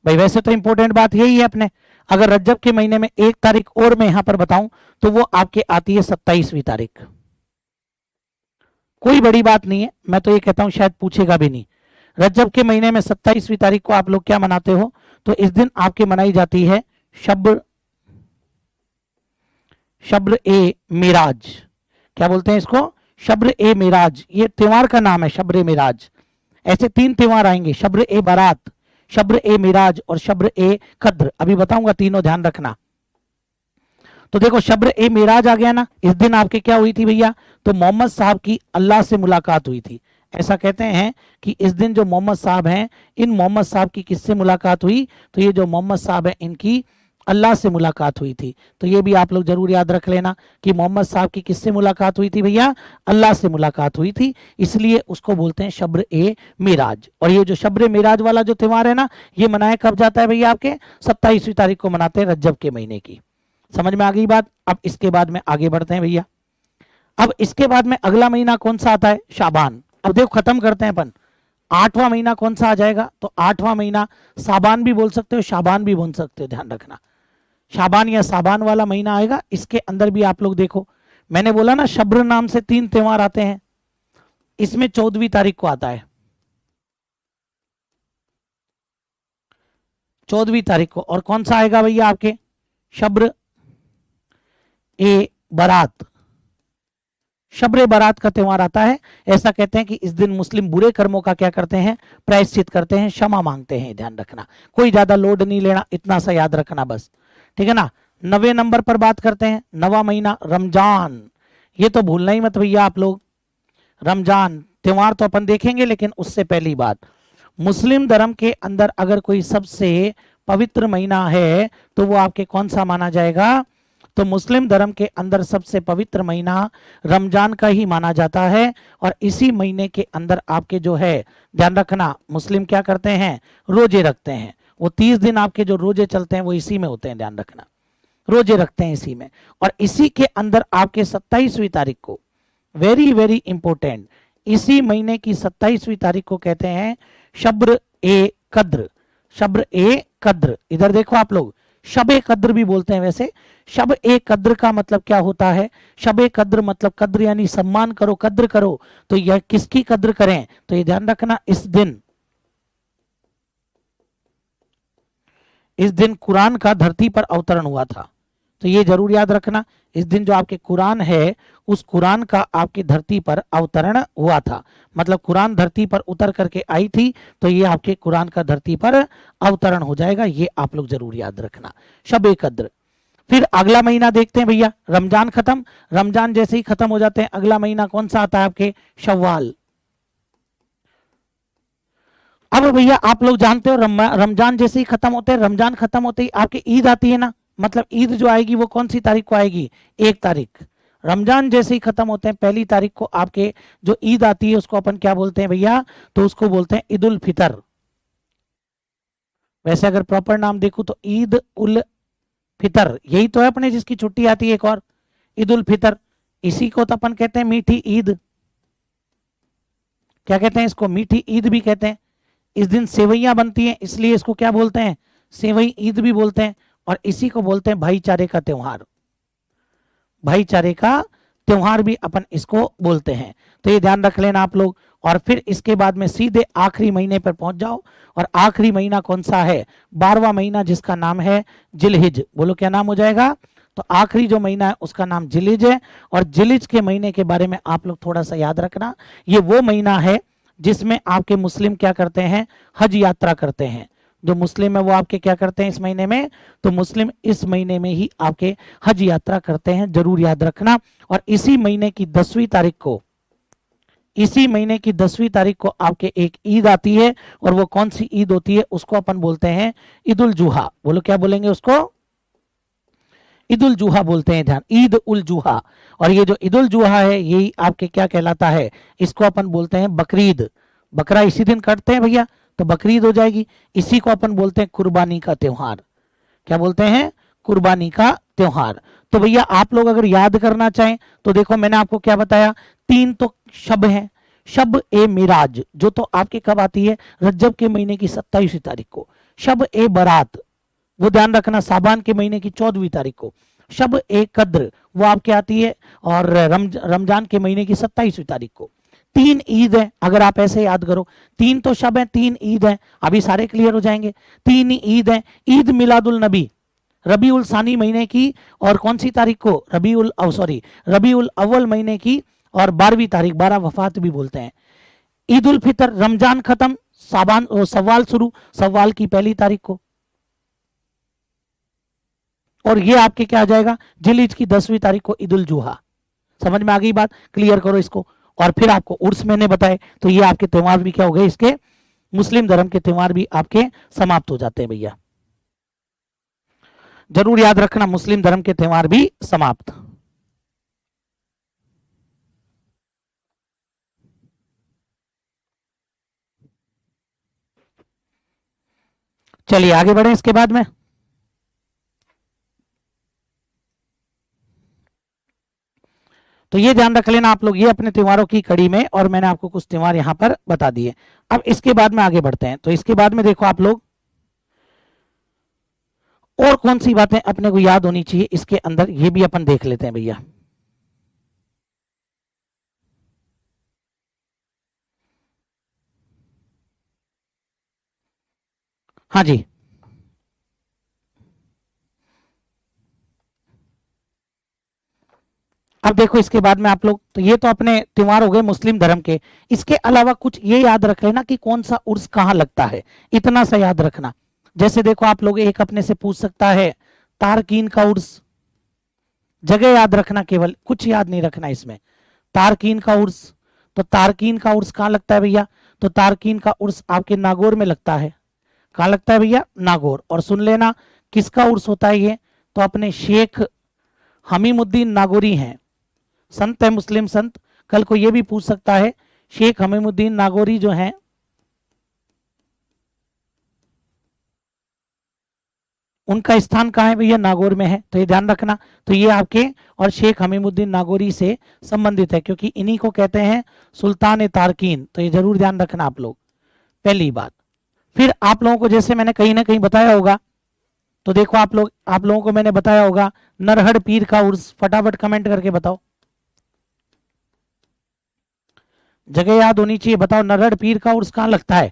भाई, वैसे तो इंपॉर्टेंट बात यही है अपने, अगर रज्जब के महीने में एक तारीख और मैं यहां पर बताऊं तो वो आपके आती है 27वीं तारीख। कोई बड़ी बात नहीं है, मैं तो ये कहता हूं शायद पूछेगा भी नहीं। रज्जब के महीने में 27वीं तारीख को आप लोग क्या मनाते हो? तो इस दिन आपके मनाई जाती है शब्र ए मिराज। क्या बोलते हैं इसको? शब्र ए मिराज। ये त्योहार का नाम है, शब्र ए मिराज। ऐसे 3 त्योहार आएंगे, शब्र ए बारात, शब्र ए मिराज और शब्र ए कद्र। अभी बताऊंगा तीनों, ध्यान रखना। तो देखो शब्र ए मिराज आ गया ना, इस दिन आपके क्या हुई थी भैया? तो मोहम्मद साहब की अल्लाह से मुलाकात हुई थी। ऐसा कहते हैं कि इस दिन जो मोहम्मद साहब हैं, इन मोहम्मद साहब की किससे मुलाकात हुई? तो ये जो मोहम्मद साहब हैं इनकी अल्लाह से मुलाकात हुई थी। तो ये भी आप लोग जरूर याद रख लेना कि मोहम्मद साहब की किससे मुलाकात हुई थी भैया? अल्लाह से मुलाकात हुई थी, इसलिए उसको बोलते हैं शब्र ए मिराज। और ये जो शब्र मिराज वाला जो त्यौहार है ना, ये मनाया कब जाता है भैया? आपके 27वीं तारीख को मनाते हैं, रज्जब के महीने की। समझ में आ गई बात? अब इसके बाद में आगे बढ़ते हैं भैया। अब इसके बाद में अगला महीना कौन सा आता है? शाबान। अब देखो खत्म करते हैं अपन। 8वां महीना कौन सा आ जाएगा? तो 8वां महीना साबान भी बोल सकते हो, शाबान भी बोल सकते हो, ध्यान रखना। शाबान या साबान वाला महीना आएगा। इसके अंदर भी आप लोग देखो, मैंने बोला ना शब्र नाम से 3 त्योहार आते हैं, इसमें 14वीं तारीख को आता है, 14वीं तारीख को। और कौन सा आएगा भैया आपके? शब्र ए बारात। शब्र बारात का त्यौहार आता है। ऐसा कहते हैं कि इस दिन मुस्लिम बुरे कर्मों का क्या करते हैं? प्रायश्चित करते हैं, क्षमा मांगते हैं। ध्यान रखना, कोई ज्यादा लोड नहीं लेना, इतना सा याद रखना बस, ठीक है ना। 9वें नंबर पर बात करते हैं, 9वां महीना रमजान। ये तो भूलना ही मत भैया आप लोग, रमजान त्यौहार तो अपन देखेंगे, लेकिन उससे पहली बात, मुस्लिम धर्म के अंदर अगर कोई सबसे पवित्र महीना है तो वो आपके कौन सा माना जाएगा? तो मुस्लिम धर्म के अंदर सबसे पवित्र महीना रमजान का ही माना जाता है। और इसी महीने के अंदर आपके जो है, ध्यान रखना, मुस्लिम क्या करते हैं? रोजे रखते हैं। वो 30 दिन आपके जो रोजे चलते हैं वो इसी में होते हैं, ध्यान रखना, रोजे रखते हैं इसी में। और इसी के अंदर आपके 27वीं तारीख को, वेरी वेरी इंपॉर्टेंट, इसी महीने की 27वीं तारीख को कहते हैं शब्र ए कद्र। शब्र ए कद्र, इधर देखो आप लोग, शब ए कद्र भी बोलते हैं वैसे। शब ए कद्र का मतलब क्या होता है? शब ए कद्र मतलब कद्र यानी सम्मान करो, कद्र करो। तो यह किसकी कद्र करें? तो ये ध्यान रखना, इस दिन कुरान का धरती पर अवतरण हुआ था। तो ये जरूर याद रखना, इस दिन जो आपके कुरान है, उस कुरान का आपकी धरती पर अवतरण हुआ था। मतलब कुरान धरती पर उतर करके आई थी, तो ये आपके कुरान का धरती पर अवतरण हो जाएगा। ये आप लोग जरूर याद रखना, शब कद्र। फिर अगला महीना देखते हैं भैया, रमजान खत्म। रमजान जैसे ही खत्म हो जाते हैं, अगला महीना कौन सा आता है आपके? शव्वाल। अब भैया आप लोग जानते हो, रमजान जैसे ही खत्म होते हैं, रमजान खत्म होते ही आपकी ईद आती है ना। मतलब ईद जो आएगी वो कौन सी तारीख को आएगी? 1 तारीख। रमजान जैसे ही खत्म होते हैं, 1 तारीख को आपके जो ईद आती है उसको अपन क्या बोलते हैं भैया? तो उसको बोलते हैं ईद उल फितर। वैसे अगर प्रॉपर नाम देखूं तो ईद उल फितर यही तो है अपने, जिसकी छुट्टी आती है एक और, ईद उल फितर। इसी को तो अपन कहते हैं मीठी ईद। क्या कहते हैं इसको? मीठी ईद भी कहते हैं। इस दिन सेवैयां बनती हैं, इसलिए इसको क्या बोलते हैं? सेवई ईद भी बोलते हैं। और इसी को बोलते हैं भाईचारे का त्योहार। भाईचारे का त्योहार भी अपन इसको बोलते हैं। तो ये ध्यान रख लेना आप लोग। और फिर इसके बाद में सीधे आखिरी महीने पर पहुंच जाओ। और आखिरी महीना कौन सा है? 12वां महीना, जिसका नाम है जिलहिज। बोलो क्या नाम हो जाएगा? तो आखिरी जो महीना है उसका नाम जिलहिज है। और जिलहिज के महीने के बारे में आप लोग थोड़ा सा याद रखना, ये वो महीना है जिसमें आपके मुस्लिम क्या करते हैं? हज यात्रा करते हैं। जो मुस्लिम है वो आपके क्या करते हैं इस महीने में? तो मुस्लिम इस महीने में ही आपके हज यात्रा करते हैं, जरूर याद रखना। और इसी महीने की 10वीं तारीख को, इसी महीने की 10वीं तारीख को आपके एक ईद आती है। और वो कौन सी ईद होती है? उसको अपन बोलते हैं ईद उल जुहा। बोलो क्या बोलेंगे उसको? ईद उल जुहा बोलते हैं, ध्यान, ईद उल जुहा। और ये जो ईद उल जुहा है यही आपके क्या कहलाता है? इसको अपन बोलते हैं बकरीद। बकरा इसी दिन काटते हैं भैया, तो बकरीद हो जाएगी। इसी को अपन बोलते हैं कुर्बानी का त्योहार। क्या बोलते हैं? कुर्बानी का त्योहार। तो भैया आप लोग अगर याद करना चाहें तो देखो, मैंने आपको क्या बताया, 3 तो शब हैं। शब ए मिराज जो तो आपके कब आती है? रज्जब के महीने की 27वीं तारीख को। शब ए बारात वो ध्यान रखना, साबान के महीने की 14वीं तारीख को। शब ए कद्र वो आपके आती है और रमजान के महीने की 27वीं तारीख को। तीन ईद है, अगर आप ऐसे याद करो, तीन तो शब है, तीन ईद है, अभी सारे क्लियर हो जाएंगे। तीन ईद है, ईद मिलादुल नबी रबीउल सानी महीने की, और कौन सी तारीख को, रबीउल अव्वल महीने की, और 12वीं तारीख, 12 वफात भी बोलते हैं। ईद उल फितर, रमजान खत्म, साबान सवाल शुरू, सवाल की पहली तारीख को, और ये आपके क्या आ जाएगा, जिलहिज की 10वीं तारीख को ईद उल जुहा। समझ में आ गई बात, क्लियर करो इसको। और फिर आपको उर्स मैंने बताए, तो ये आपके त्योहार भी क्या हो गए, इसके मुस्लिम धर्म के त्योहार भी आपके समाप्त हो जाते हैं भैया। जरूर याद रखना, मुस्लिम धर्म के त्योहार भी समाप्त। चलिए आगे बढ़े इसके बाद में। तो ये ध्यान रख लेना आप लोग, ये अपने त्योहारों की कड़ी में, और मैंने आपको कुछ त्योहार यहां पर बता दिए। अब इसके बाद में आगे बढ़ते हैं। तो इसके बाद में देखो आप लोग, और कौन सी बातें अपने को याद होनी चाहिए इसके अंदर, ये भी अपन देख लेते हैं भैया। हाँ जी, अब देखो इसके बाद में आप लोग, तो ये तो अपने त्योहार हो गए मुस्लिम धर्म के। इसके अलावा कुछ ये याद रख लेना कि कौन सा उर्स कहाँ लगता है, इतना सा याद रखना। जैसे देखो आप लोग, एक अपने से पूछ सकता है तारकीन का उर्स, जगह याद रखना, केवल कुछ याद नहीं रखना इसमें। तारकीन का उर्स, तो तारकीन का उर्स कहाँ लगता है भैया, तो तारकीन का उर्स आपके नागौर में लगता है। कहाँ लगता है भैया, नागौर। और सुन लेना किसका उर्स होता है ये, तो अपने शेख हमीमुद्दीन नागौरी हैं, संत है, मुस्लिम संत। कल को ये भी पूछ सकता है, शेख हमीमुद्दीन नागौरी जो हैं, उनका स्थान कहाँ है भैया, नागौर में है, तो ये ध्यान रखना। तो ये आपके और शेख हमीमुद्दीन नागौरी से संबंधित है, क्योंकि इन्हीं को कहते हैं सुल्तान तारकीन, तो ये जरूर ध्यान रखना आप लोग, पहली बात। फिर आप लोगों को जैसे मैंने कहीं ना कहीं बताया होगा, तो देखो आप लोगों को मैंने बताया होगा नरहड़ पीर का उर्स, फटाफट कमेंट करके बताओ, जगह याद होनी चाहिए, बताओ नरहड़ पीर का उर्स कहाँ लगता है,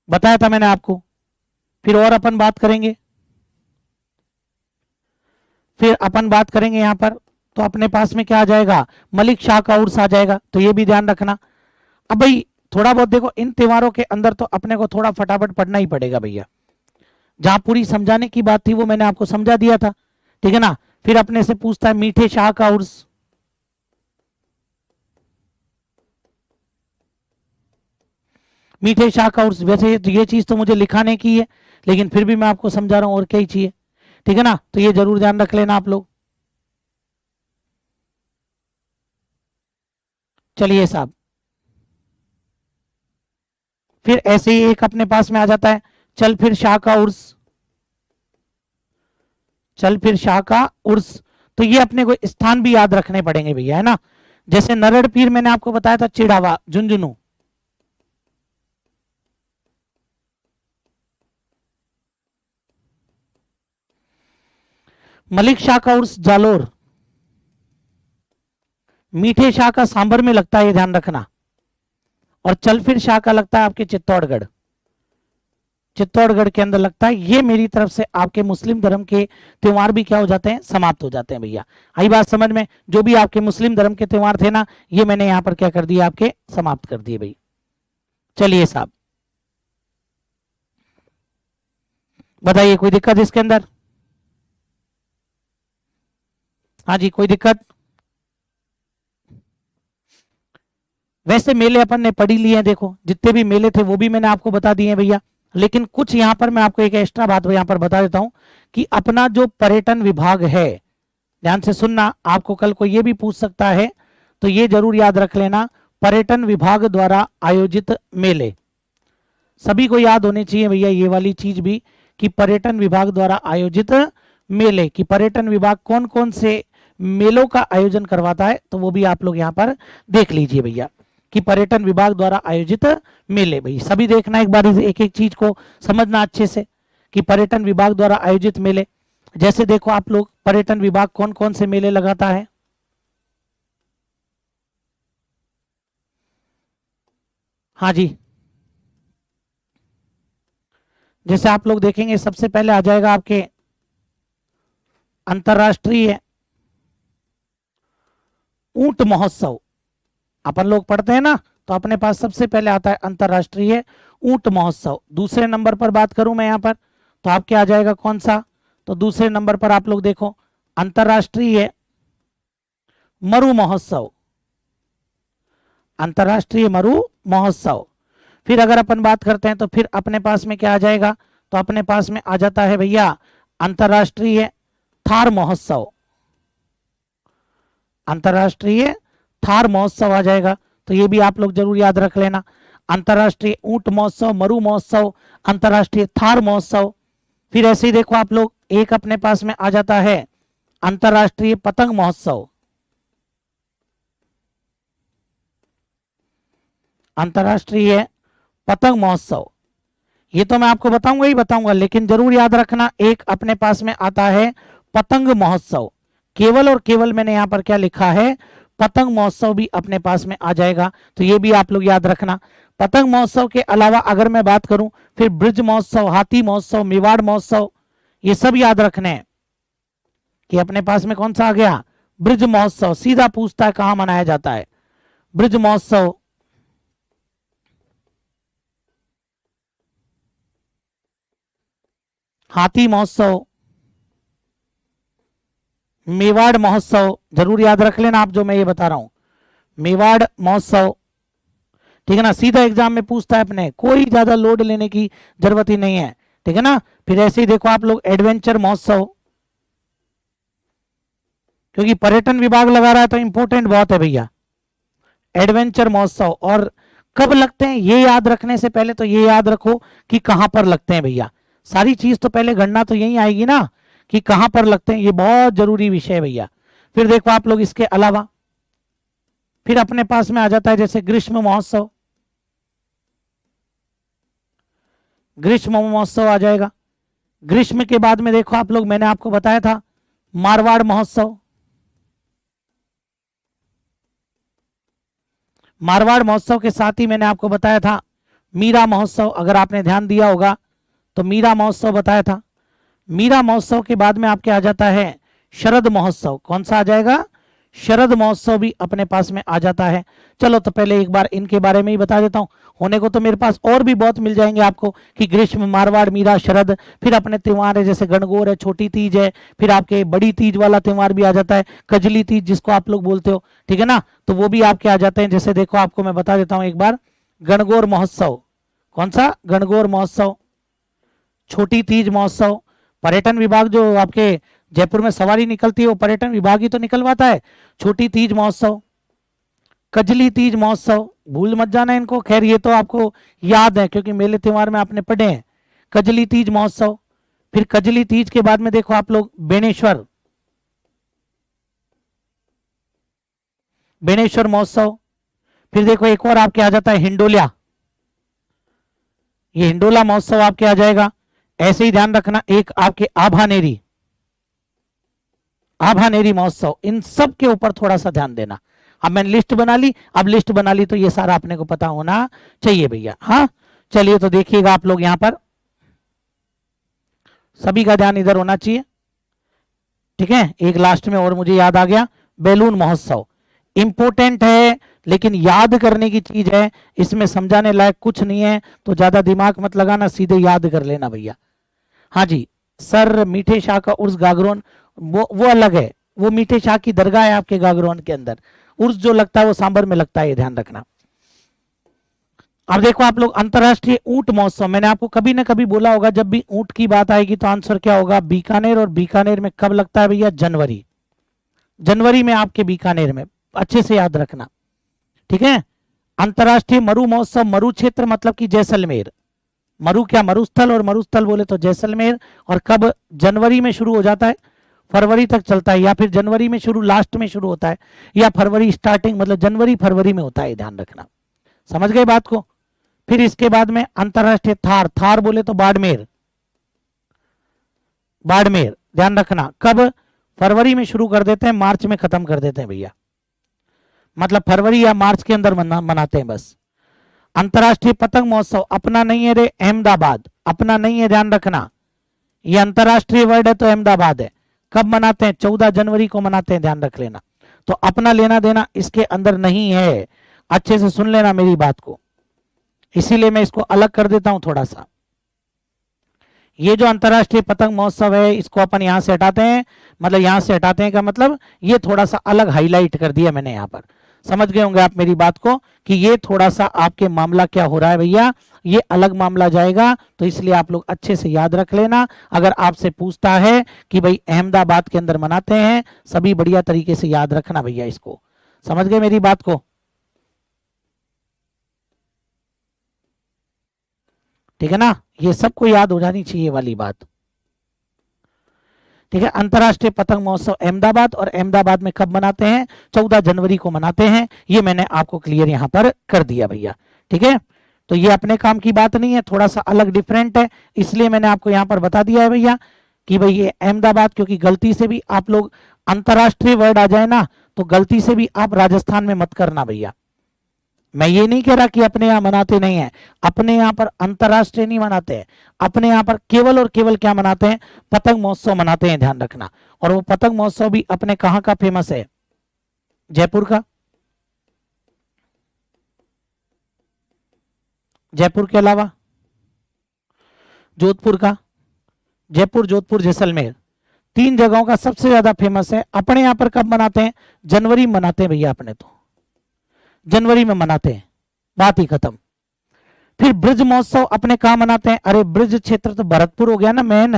बताया था मैंने आपको। फिर और अपन बात करेंगे, फिर अपन बात करेंगे यहाँ पर, तो अपने पास में क्या आ जाएगा, मलिक शाह का उर्स आ जाएगा, तो ये भी ध्यान रखना। अब भाई थोड़ा बहुत देखो, इन त्योहारों के अंदर तो अपने को थोड़ा फटाफट पढ़ना ही पड़ेगा भैया। जहां पूरी समझाने की बात थी वो मैंने आपको समझा दिया था, ठीक है ना। फिर अपने से पूछता है मीठे शाह का उर्स, मीठे शाह का उर्स, वैसे ये चीज तो मुझे लिखाने की है, लेकिन फिर भी मैं आपको समझा रहा हूं, और क्या ही चाहिए, ठीक है ना। तो ये जरूर ध्यान रख लेना आप लोग। चलिए साहब, फिर ऐसे ही एक अपने पास में आ जाता है, चल फिर शाह का उर्स, चल फिर शाह का उर्स। तो ये अपने को स्थान भी याद रखने पड़ेंगे भैया, है ना। जैसे नरड़ पीर मैंने आपको बताया था चिड़ावा झुंझुनू, मलिक शाह का उर्स जालोर, मीठे शाह का सांबर में लगता है, ये ध्यान रखना। और चल फिर शाह का लगता है आपके चित्तौड़गढ़, चित्तौड़गढ़ के अंदर लगता है। ये मेरी तरफ से आपके मुस्लिम धर्म के त्योहार भी क्या हो जाते हैं, समाप्त हो जाते हैं भैया। आई बात समझ में, जो भी आपके मुस्लिम धर्म के त्योहार थे ना, ये मैंने यहाँ पर क्या कर दिया, आपके समाप्त कर दिए भाई। चलिए साहब, बताइए कोई दिक्कत इसके अंदर, हाँ जी कोई दिक्कत। वैसे मेले अपन ने पढ़ी लिए हैं, देखो जितने भी मेले थे वो भी मैंने आपको बता दिए हैं भैया। लेकिन कुछ यहाँ पर मैं आपको एक एक्स्ट्रा बात यहाँ पर बता देता हूँ, कि अपना जो पर्यटन विभाग है, ध्यान से सुनना, आपको कल को ये भी पूछ सकता है, तो ये जरूर याद रख लेना, पर्यटन विभाग द्वारा आयोजित मेले, सभी को याद होने चाहिए भैया ये वाली चीज भी, कि पर्यटन विभाग द्वारा आयोजित मेले, कि पर्यटन विभाग कौन कौन से मेलों का आयोजन करवाता है, तो वो भी आप लोग यहाँ पर देख लीजिए भैया, कि पर्यटन विभाग द्वारा आयोजित मेले। भाई सभी देखना, एक बार एक एक चीज को समझना अच्छे से, कि पर्यटन विभाग द्वारा आयोजित मेले। जैसे देखो आप लोग, पर्यटन विभाग कौन कौन से मेले लगाता है, हाँ जी, जैसे आप लोग देखेंगे सबसे पहले आ जाएगा आपके अंतरराष्ट्रीय ऊंट महोत्सव। अपन लोग पढ़ते हैं ना, तो अपने पास सबसे पहले आता है अंतरराष्ट्रीय ऊंट महोत्सव। दूसरे नंबर पर बात करूं मैं यहां पर, तो आपके आ जाएगा कौन सा, तो दूसरे नंबर पर आप लोग देखो अंतरराष्ट्रीय मरु महोत्सव, अंतरराष्ट्रीय मरु महोत्सव। फिर अगर अपन बात करते हैं तो फिर अपने पास में क्या आ जाएगा, तो अपने पास में आ जाता है भैया अंतरराष्ट्रीय थार महोत्सव, अंतरराष्ट्रीय थार महोत्सव आ जाएगा। तो ये भी आप लोग जरूर याद रख लेना, अंतरराष्ट्रीय ऊंट महोत्सव, मरु महोत्सव, अंतरराष्ट्रीय थार महोत्सव। फिर ऐसे ही देखो आप लोग, एक अपने पास में आ जाता है अंतरराष्ट्रीय पतंग महोत्सव, अंतरराष्ट्रीय पतंग महोत्सव। ये तो मैं आपको बताऊंगा ही बताऊंगा, लेकिन जरूर याद रखना एक अपने पास में आता है पतंग महोत्सव। केवल और केवल मैंने यहां पर क्या लिखा है, पतंग महोत्सव भी अपने पास में आ जाएगा, तो ये भी आप लोग याद रखना। पतंग महोत्सव के अलावा अगर मैं बात करूं, फिर ब्रिज महोत्सव, हाथी महोत्सव, मेवाड़ महोत्सव, ये सब याद रखने हैं कि अपने पास में कौन सा आ गया, ब्रिज महोत्सव। सीधा पूछता है कहां मनाया जाता है, ब्रिज महोत्सव, हाथी महोत्सव, मेवाड़ महोत्सव, जरूर याद रख लेना आप जो मैं ये बता रहा हूं, मेवाड़ महोत्सव। ठीक है ना, सीधा एग्जाम में पूछता है, अपने कोई ज्यादा लोड लेने की जरूरत ही नहीं है। ठीक है ना। फिर ऐसे ही देखो आप लोग एडवेंचर महोत्सव, क्योंकि पर्यटन विभाग लगा रहा है तो इंपॉर्टेंट बहुत है भैया, एडवेंचर महोत्सव। और कब लगते हैं ये याद रखने से पहले तो ये याद रखो कि कहां पर लगते हैं भैया। सारी चीज तो पहले गणना तो यही आएगी ना कि कहां पर लगते हैं, ये बहुत जरूरी विषय है भैया। फिर देखो आप लोग इसके अलावा फिर अपने पास में आ जाता है जैसे ग्रीष्म महोत्सव, ग्रीष्म महोत्सव आ जाएगा। ग्रीष्म के बाद में देखो आप लोग, मैंने आपको बताया था मारवाड़ महोत्सव, मारवाड़ महोत्सव के साथ ही मैंने आपको बताया था मीरा महोत्सव, अगर आपने ध्यान दिया होगा तो मीरा महोत्सव बताया था। मीरा महोत्सव के बाद में आपके आ जाता है शरद महोत्सव, कौन सा आ जाएगा, शरद महोत्सव भी अपने पास में आ जाता है। चलो तो पहले एक बार इनके बारे में ही बता देता हूं, होने को तो मेरे पास और भी बहुत मिल जाएंगे आपको कि ग्रीष्म, मारवाड़, मीरा, शरद। फिर अपने त्योहार है जैसे गणगौर है, छोटी तीज है, फिर आपके बड़ी तीज वाला त्योहार भी आ जाता है, कजली तीज जिसको आप लोग बोलते हो। ठीक है ना, तो वो भी आपके आ जाते हैं। जैसे देखो आपको मैं बता देता हूं एक बार, गणगौर महोत्सव, कौन सा, गणगौर महोत्सव, छोटी तीज महोत्सव। पर्यटन विभाग जो आपके जयपुर में सवारी निकलती है वो पर्यटन विभाग ही तो निकलवाता है। छोटी तीज महोत्सव, कजली तीज महोत्सव, भूल मत जाना इनको, खैर ये तो आपको याद है क्योंकि मेले त्योहार में आपने पढ़े हैं, कजली तीज महोत्सव। फिर कजली तीज के बाद में देखो आप लोग बेणेश्वर, बेणेश्वर महोत्सव। फिर देखो एक और आपके आ जाता है हिंडोलिया, ये हिंडोला महोत्सव आपके आ जाएगा। ऐसे ही ध्यान रखना एक आपके आभानेरी, आभानेरी महोत्सव, इन सब के ऊपर थोड़ा सा ध्यान देना। अब मैंने लिस्ट बना ली, अब लिस्ट बना ली तो ये सारा अपने को पता होना चाहिए भैया। हाँ चलिए तो देखिएगा आप लोग यहां पर, सभी का ध्यान इधर होना चाहिए। ठीक है, एक लास्ट में और मुझे याद आ गया, बैलून महोत्सव, इंपॉर्टेंट है लेकिन याद करने की चीज है, इसमें समझाने लायक कुछ नहीं है, तो ज्यादा दिमाग मत लगाना, सीधे याद कर लेना भैया। हाँ जी सर, मीठे शाह का उर्स गागरोन, वो अलग है, वो मीठे शाह की दरगाह है आपके गागरोन के अंदर, उर्स जो लगता है वो सांबर में लगता है, ये ध्यान रखना। अब देखो आप लोग अंतरराष्ट्रीय ऊंट महोत्सव, मैंने आपको कभी ना कभी बोला होगा जब भी ऊंट की बात आएगी तो आंसर क्या होगा, बीकानेर। और बीकानेर में कब लगता है भैया, जनवरी, जनवरी में आपके बीकानेर में, अच्छे से याद रखना। ठीक है, अंतरराष्ट्रीय मरु महोत्सव, मरु क्षेत्र मतलब कि जैसलमेर, मरु क्या, मरुस्थल, और मरुस्थल बोले तो जैसलमेर। और कब, जनवरी में शुरू हो जाता है, फरवरी तक चलता है, या फिर जनवरी में शुरू, लास्ट में शुरू होता है, या फरवरी स्टार्टिंग, मतलब जनवरी फरवरी में होता है, ध्यान रखना। समझ गए बात को। फिर इसके बाद में अंतरराष्ट्रीय थार, थार बोले तो बाड़मेर, बाड़मेर, ध्यान रखना। कब, फरवरी में शुरू कर देते हैं, मार्च में खत्म कर देते हैं भैया, मतलब फरवरी या मार्च के अंदर मनाते हैं बस। अंतर्राष्ट्रीय पतंग महोत्सव अपना नहीं है रे, अहमदाबाद अपना नहीं है, ध्यान रखना। ये अंतर्राष्ट्रीय वर्ड है तो अहमदाबाद है। कब मनाते हैं? 14 जनवरी को मनाते हैं, ध्यान रख लेना। तो अपना लेना देना इसके अंदर नहीं है, अच्छे से सुन लेना मेरी बात को, इसीलिए मैं इसको अलग कर देता हूं थोड़ा सा। ये जो अंतर्राष्ट्रीय पतंग महोत्सव है इसको अपन यहां से हटाते हैं, मतलब यहां से हटाते हैं का मतलब ये थोड़ा सा अलग हाईलाइट कर दिया मैंने यहां पर। समझ गए होंगे आप मेरी बात को कि ये थोड़ा सा आपके मामला क्या हो रहा है भैया, ये अलग मामला जाएगा, तो इसलिए आप लोग अच्छे से याद रख लेना। अगर आपसे पूछता है कि भाई अहमदाबाद के अंदर मनाते हैं, सभी बढ़िया तरीके से याद रखना भैया इसको। समझ गए मेरी बात को? ठीक है ना, ये सबको याद हो जानी चाहिए वाली बात। ठीक है, अंतर्राष्ट्रीय पतंग महोत्सव अहमदाबाद, और अहमदाबाद में कब मनाते हैं? 14 जनवरी को मनाते हैं। ये मैंने आपको क्लियर यहां पर कर दिया भैया। ठीक है, तो ये अपने काम की बात नहीं है, थोड़ा सा अलग डिफरेंट है, इसलिए मैंने आपको यहां पर बता दिया है भैया कि भाई ये अहमदाबाद, क्योंकि गलती से भी आप लोग अंतर्राष्ट्रीय वर्ड आ जाए ना तो गलती से भी आप राजस्थान में मत करना भैया। मैं ये नहीं कह रहा कि अपने यहां मनाते नहीं है, अपने यहां पर अंतर्राष्ट्रीय नहीं मनाते हैं, अपने यहां पर केवल और केवल क्या मनाते हैं? पतंग महोत्सव मनाते हैं, ध्यान रखना। और वो पतंग महोत्सव भी अपने कहां का फेमस है? जयपुर का। जयपुर के अलावा जोधपुर का। जयपुर, जोधपुर, जैसलमेर, 3 जगहों का सबसे ज्यादा फेमस है। अपने यहां पर कब मनाते हैं? जनवरी में मनाते हैं भैया, अपने तो जनवरी में मनाते हैं, बात ही खत्म। फिर ब्रज महोत्सव अपने कहां मनाते हैं? अरे ब्रज क्षेत्र तो भरतपुर हो गया ना मेन,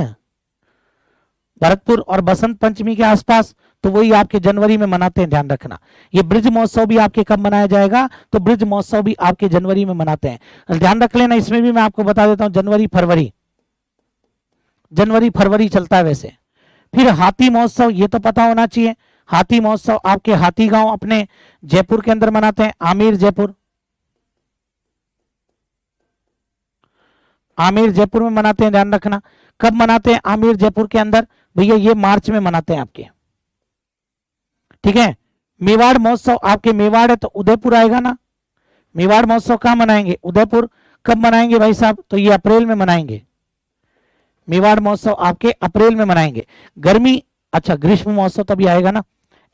भरतपुर और बसंत पंचमी के आसपास, तो वही आपके जनवरी में मनाते हैं, ध्यान रखना। ये ब्रज महोत्सव भी आपके कब मनाया जाएगा? तो ब्रज महोत्सव भी आपके जनवरी में मनाते हैं, ध्यान रख लेना। इसमें भी मैं आपको बता देता हूं, जनवरी फरवरी, जनवरी फरवरी चलता है वैसे। फिर हाथी महोत्सव, ये तो पता होना चाहिए। हाथी महोत्सव आपके हाथी गांव अपने जयपुर के अंदर मनाते हैं, आमेर जयपुर, आमेर जयपुर में मनाते हैं, ध्यान रखना। कब मनाते हैं आमेर जयपुर के अंदर? भैया ये मार्च में मनाते हैं आपके। ठीक है, मेवाड़ महोत्सव आपके, मेवाड़ है तो उदयपुर आएगा ना। मेवाड़ महोत्सव कहां मनाएंगे? उदयपुर। कब मनाएंगे भाई साहब? तो ये अप्रैल में मनाएंगे, मेवाड़ महोत्सव आपके अप्रैल में मनाएंगे। गर्मी, अच्छा ग्रीष्म महोत्सव तभी आएगा ना।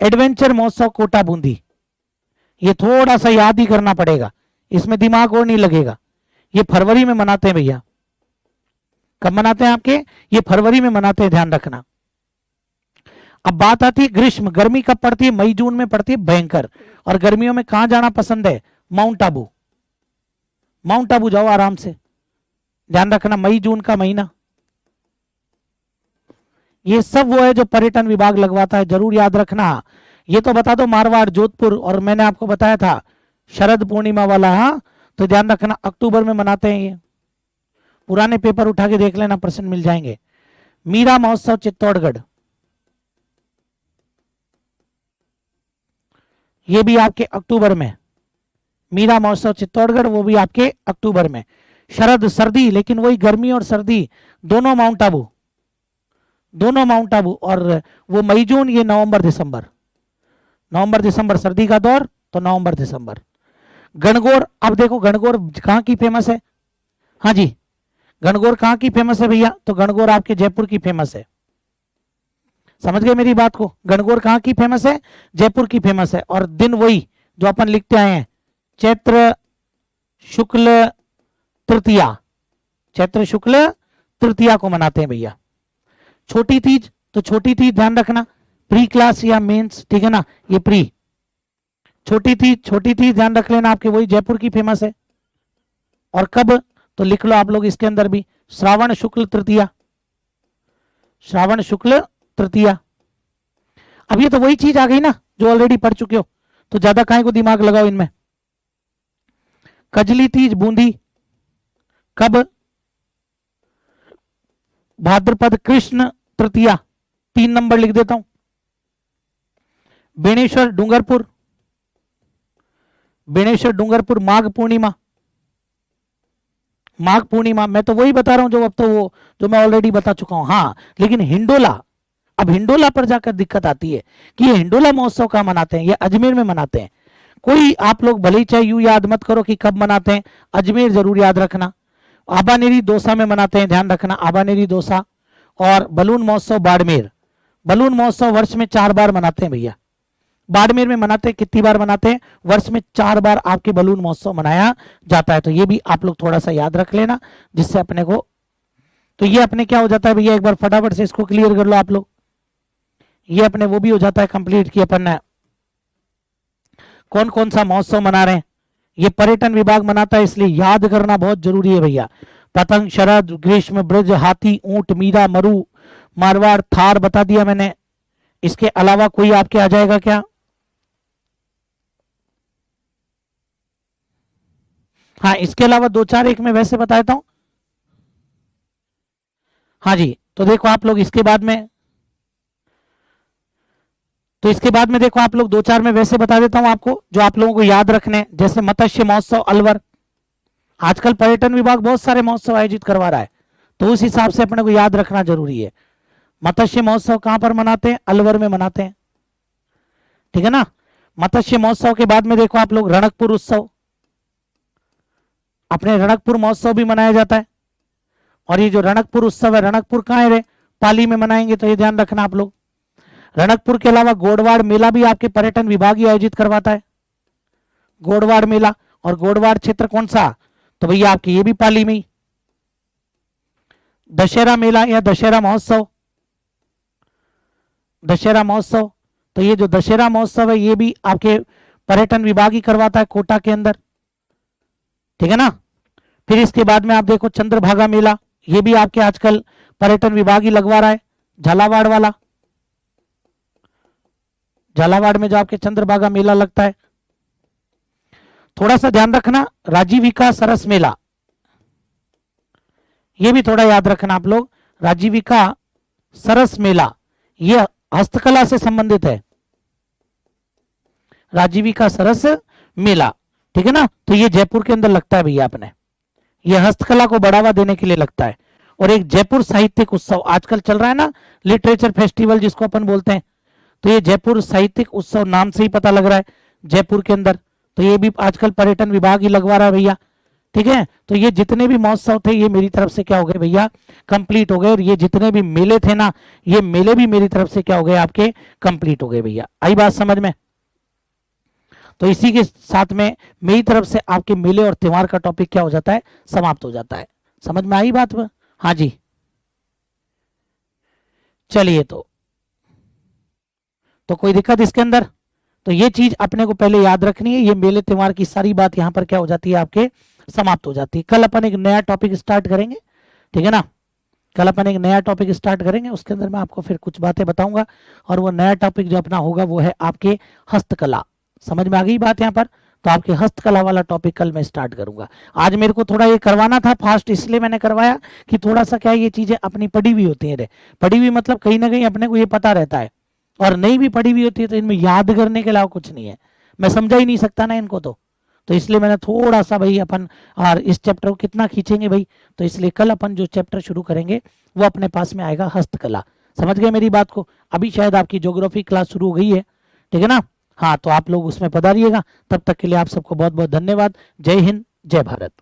एडवेंचर महोत्सव कोटा बूंदी, ये थोड़ा सा याद ही करना पड़ेगा, इसमें दिमाग और नहीं लगेगा। ये फरवरी में मनाते हैं भैया। कब मनाते हैं आपके? ये फरवरी में मनाते हैं, ध्यान रखना। अब बात आती है ग्रीष्म, गर्मी कब पड़ती है? मई जून में पड़ती है भयंकर। और गर्मियों में कहां जाना पसंद है? माउंट आबू, माउंट आबू जाओ आराम से, ध्यान रखना, मई जून का महीना। ये सब वो है जो पर्यटन विभाग लगवाता है, जरूर याद रखना। ये तो बता दो मारवाड़, जोधपुर, और मैंने आपको बताया था शरद पूर्णिमा वाला, हाँ तो ध्यान रखना अक्टूबर में मनाते हैं ये। पुराने पेपर उठा के देख लेना, प्रश्न मिल जाएंगे। मीरा महोत्सव चित्तौड़गढ़, ये भी आपके अक्टूबर में। मीरा महोत्सव चित्तौड़गढ़, वो भी आपके अक्टूबर में। शरद सर्दी, लेकिन वही गर्मी और सर्दी दोनों माउंट आबू, दोनों माउंट आबू। और वो मई जून, ये नवंबर दिसंबर, नवंबर दिसंबर सर्दी का दौर, तो नवंबर दिसंबर। गणगौर, अब देखो गणगौर कहां की फेमस है? हाँ जी, गणगौर कहां की फेमस है भैया? तो गणगौर आपके जयपुर की फेमस है। समझ गए मेरी बात को? गणगौर कहां की फेमस है? जयपुर की फेमस है। और दिन वही जो अपन लिखते आए हैं, चैत्र शुक्ल तृतीया, चैत्र शुक्ल तृतीया को मनाते हैं भैया। छोटी तीज, तो छोटी तीज ध्यान रखना, प्री क्लास या मेंस, ठीक है ना, ये प्री। छोटी तीज, छोटी तीज ध्यान रख लेना, आपके वही जयपुर की फेमस है। और कब? तो लिख लो आप लोग इसके अंदर भी, श्रावण शुक्ल तृतीया, श्रावण शुक्ल तृतीया। अब ये तो वही चीज आ गई ना जो ऑलरेडी पढ़ चुके हो, तो ज्यादा काहे को दिमाग लगाओ इनमें। कजली तीज बूंदी, कब? भाद्रपद कृष्ण तृतीया, 3 नंबर लिख देता हूं। बेणेश्वर डूंगरपुर, बेणेश्वर डूंगरपुर माघ पूर्णिमा, माघ पूर्णिमा। मैं तो वही बता रहा हूं जो अब तो वो जो मैं ऑलरेडी बता चुका हूं। हाँ, लेकिन हिंडोला, अब हिंडोला पर जाकर दिक्कत आती है कि ये हिंडोला महोत्सव कहां मनाते हैं? ये अजमेर में मनाते हैं। कोई आप लोग भले ही चाहे यूं याद मत करो कि कब मनाते हैं, अजमेर जरूर याद रखना, आबानेरी दौसा में मनाते हैं, ध्यान रखना आबानेरी दौसा। और बलून महोत्सव बाड़मेर, बलून महोत्सव वर्ष में 4 बार मनाते हैं भैया, बाड़मेर में मनाते हैं, कितनी बार मनाते हैं, वर्ष में 4 बार आपके बलून महोत्सव मनाया जाता है। तो ये भी आप लोग थोड़ा सा याद रख लेना, जिससे अपने को, तो ये अपने क्या हो जाता है भैया, एक बार फटाफट से इसको क्लियर कर लो आप लोग, ये अपने वो भी हो जाता है कंप्लीट कि अपन कौन कौन सा महोत्सव मना रहे हैं। ये पर्यटन विभाग मनाता है, इसलिए याद करना बहुत जरूरी है भैया। पतंग, शरद, ग्रीष्म, ब्रज, हाथी, ऊंट, मीरा, मरु, मारवाड़, थार बता दिया मैंने। इसके अलावा कोई आपके आ जाएगा क्या? हाँ, इसके अलावा 2 4 एक मैं वैसे बता देता हूं। हाँ जी, तो देखो आप लोग इसके बाद में, तो इसके बाद में देखो आप लोग 2 4 में वैसे बता देता हूं आपको, जो आप लोगों को याद रखने, जैसे मत्स्य महोत्सव अलवर। आजकल पर्यटन विभाग बहुत सारे महोत्सव आयोजित करवा रहा है, तो उस हिसाब से अपने को याद रखना जरूरी है। मत्स्य महोत्सव कहां पर मनाते हैं? अलवर में मनाते हैं, ठीक है ना। मत्स्य महोत्सव के बाद में देखो आप लोग रणकपुर उत्सव, अपने रणकपुर महोत्सव भी मनाया जाता है। और ये जो रणकपुर उत्सव है, रणकपुर कहाँ है रे? पाली में मनाएंगे, तो ये ध्यान रखना आप लोग। रणकपुर के अलावा गोडवाड़ मेला भी आपके पर्यटन विभाग ही आयोजित करवाता है, गोडवाड़ मेला। और गोडवाड़ क्षेत्र कौन सा? तो भैया आपकी ये भी पाली में ही। दशहरा मेला या दशहरा महोत्सव, दशहरा महोत्सव, तो ये जो दशहरा महोत्सव है ये भी आपके पर्यटन विभाग ही करवाता है कोटा के अंदर, ठीक है ना। फिर इसके बाद में आप देखो चंद्रभागा मेला, ये भी आपके आजकल पर्यटन विभाग ही लगवा रहा है, झालावाड़ वाला, झालावाड़ में जो आपके चंद्रभागा मेला लगता है। थोड़ा सा ध्यान रखना, राजीविका सरस मेला, ये भी थोड़ा याद रखना आप लोग। राजीविका सरस मेला ये हस्तकला से संबंधित है, राजीविका सरस मेला, ठीक है ना। तो ये जयपुर के अंदर लगता है भैया अपने, ये हस्तकला को बढ़ावा देने के लिए लगता है। और एक जयपुर साहित्यिक उत्सव आजकल चल रहा है ना, लिटरेचर फेस्टिवल जिसको अपन बोलते हैं, तो ये जयपुर साहित्यिक उत्सव नाम से ही पता लग रहा है जयपुर के अंदर, तो ये भी आजकल पर्यटन विभाग ही लगवा रहा है भैया, ठीक है। तो ये जितने भी महोत्सव थे ये मेरी तरफ से क्या हो गए भैया, कंप्लीट हो गए। और ये जितने भी मेले थे ना, ये मेले भी मेरी तरफ से क्या हो गए, आपके कंप्लीट हो गए भैया। आई बात समझ में? तो इसी के साथ में मेरी तरफ से आपके मेले और त्योहार का टॉपिक क्या हो जाता है, समाप्त हो जाता है। समझ में आई बात? हाँ जी, चलिए। तो कोई दिक्कत इसके अंदर? तो ये चीज अपने को पहले याद रखनी है, ये मेले त्योहार की सारी बात यहाँ पर क्या हो जाती है, आपके समाप्त हो जाती है। कल अपन एक नया टॉपिक स्टार्ट करेंगे, ठीक है ना। कल अपन एक नया टॉपिक स्टार्ट करेंगे, उसके अंदर मैं आपको फिर कुछ बातें बताऊंगा। और वो नया टॉपिक जो अपना होगा वो है आपके हस्तकला। समझ में आ गई बात यहाँ पर? तो आपके हस्तकला वाला टॉपिक कल मैं स्टार्ट करूंगा। आज मेरे को थोड़ा ये करवाना था फास्ट, इसलिए मैंने करवाया कि थोड़ा सा क्या ये चीजें अपनी पढ़ी हुई होती है, पढ़ी हुई मतलब कहीं ना कहीं अपने को ये पता रहता है, और नहीं भी पढ़ी हुई होती है तो इनमें याद करने के अलावा कुछ नहीं है, मैं समझा ही नहीं सकता ना इनको। तो इसलिए मैंने थोड़ा सा भाई अपन, और इस चैप्टर को कितना खींचेंगे भाई, तो इसलिए कल अपन जो चैप्टर शुरू करेंगे वो अपने पास में आएगा हस्तकला। समझ गए मेरी बात को? अभी शायद आपकी ज्योग्राफी क्लास शुरू हो गई है, ठीक है ना। हाँ, तो आप लोग उसमें पधारिएगा। तब तक के लिए आप सबको बहुत बहुत धन्यवाद। जय हिंद, जय भारत।